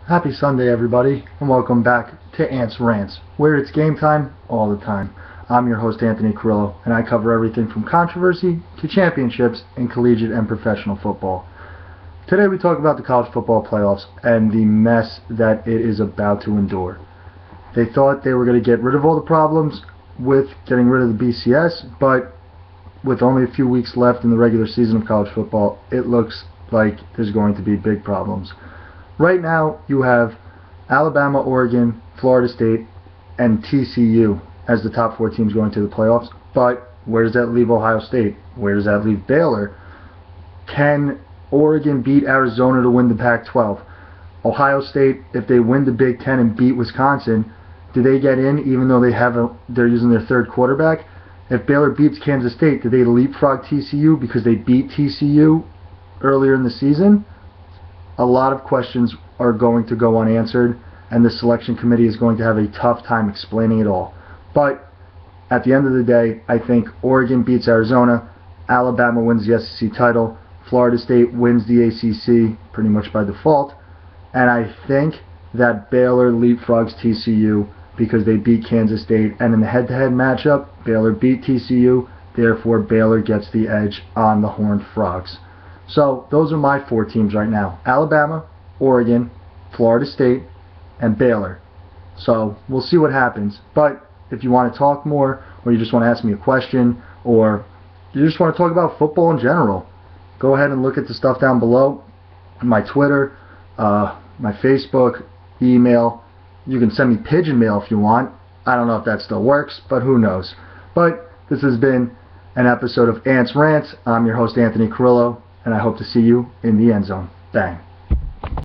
Happy Sunday, everybody, and welcome back to Ants Rants, where it's game time all the time. I'm your host, Anthony Carrillo, and I cover everything from controversy to championships in collegiate and professional football. Today we talk about the college football playoffs and the mess that it is about to endure. They thought they were going to get rid of all the problems with getting rid of the BCS, but with only a few weeks left in the regular season of college football, it looks like there's going to be big problems. Right now, you have Alabama, Oregon, Florida State, and TCU as the top four teams going to the playoffs. But where does that leave Ohio State? Where does that leave Baylor? Can Oregon beat Arizona to win the Pac-12? Ohio State, if they win the Big Ten and beat Wisconsin, do they get in even though they're using their third quarterback? If Baylor beats Kansas State, do they leapfrog TCU because they beat TCU earlier in the season? A lot of questions are going to go unanswered, and the selection committee is going to have a tough time explaining it all. But at the end of the day, I think Oregon beats Arizona, Alabama wins the SEC title, Florida State wins the ACC pretty much by default, and I think that Baylor leapfrogs TCU because they beat Kansas State, and in the head-to-head matchup, Baylor beat TCU, therefore Baylor gets the edge on the Horned Frogs. So those are my four teams right now: Alabama, Oregon, Florida State, and Baylor. So we'll see what happens. But if you want to talk more, or you just want to ask me a question, or you just want to talk about football in general, go ahead and look at the stuff down below. My Twitter, my Facebook, email. You can send me pigeon mail if you want. I don't know if that still works, but who knows. But this has been an episode of Ants Rants. I'm your host, Anthony Carrillo, and I hope to see you in the end zone. Bang.